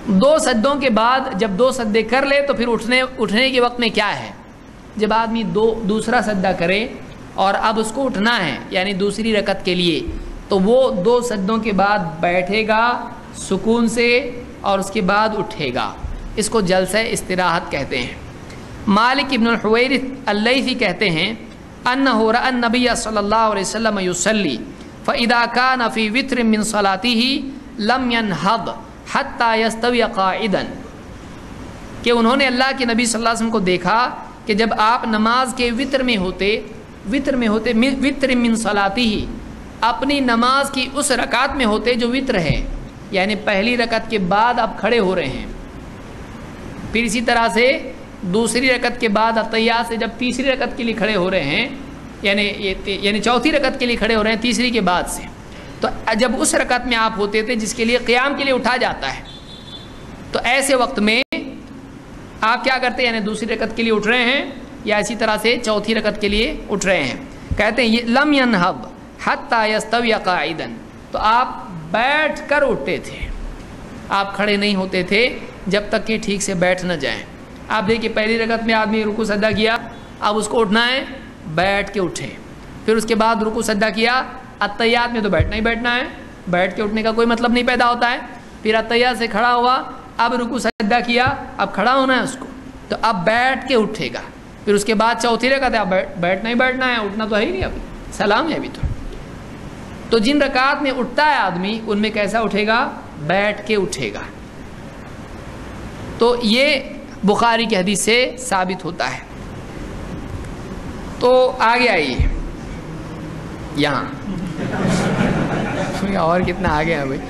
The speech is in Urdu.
دو سجدوں کے بعد جب دو سجدے کر لے تو پھر اٹھنے کے وقت میں کیا ہے؟ جب آدمی دوسرا سجدہ کرے اور اب اس کو اٹھنا ہے یعنی دوسری رکعت کے لیے، تو وہ دو سجدوں کے بعد بیٹھے گا سکون سے اور اس کے بعد اٹھے گا، اس کو جلسہ استراحت کہتے ہیں۔ مالک ابن الحویرث اللیثی کہتے ہیں انہ رأى النبی صلی اللہ علیہ وسلم یصلی فاذا کان فی وتر من صلاتہ لم ینہض حتی یستوی قاعدا، کہ انہوں نے اللہ کے نبی صلی اللہ علیہ وسلم کو دیکھا کہ جب آپ نماز کے وتر میں ہوتے وتر من صلاتہ، اپنی نماز کی اس رکعت میں ہوتے جو وتر ہے، یعنی پہلی رکعت کے بعد آپ کھڑے ہو رہے ہیں، پھر اسی طرح سے دوسری رکعت کے بعد اتحیات سے جب تیسری رکعت کے لیے کھڑے ہو رہے ہیں، یعنی چوتھی رکعت کے لیے کھڑے ہو رہے ہیں تیسری کے بعد سے، تو جب اس رکعت میں آپ ہوتے تھے جس کے لیے قیام کے لیے اٹھا جاتا ہے، تو ایسے وقت میں آپ کیا کرتے ہیں؟ یعنی دوسری رکعت کے لیے اٹھ رہے ہیں یا اسی طرح سے چوتھی رکعت کے لیے اٹھ رہے ہیں، کہتے ہیں یہ لم ینہض حتی یستوی قاعدا، تو آپ بیٹھ کر اٹھتے تھے، آپ کھڑے نہیں ہوتے تھے جب تک کہ ٹھیک سے بیٹھ نہ جائیں۔ آپ دیکھیے پہلی رکعت میں آدمی رکوع سجدہ کیا، اب اس کو اٹھنا ہے، بیٹھ کے اٹھے، پھر اس کے بعد رکوع سجدہ کیا، اتحیات میں تو بیٹھنا ہی بیٹھنا ہے، بیٹھ کے اٹھنے کا کوئی مطلب نہیں پیدا ہوتا ہے، پھر اتحیات سے کھڑا ہوا، اب رکوع سجدہ کیا، اب کھڑا ہونا ہے اس کو، تو اب بیٹھ کے اٹھے گا، پھر اس کے بعد چوتھی رکعت ہے، اب بیٹھنا ہی بیٹھنا ہے، اٹھنا تو ہے ہی نہیں، ابھی سلام ہے ابھی تو جن رکعات میں اٹھتا ہے آدمی ان میں کیسا اٹھے گا؟ بیٹھ کے اٹھے گا۔ تو یہ بخاری کی حدیث سے ثابت ہوتا ہے۔ تو آگے آئیے یہاں اور کتنا آگے ہے بھائی،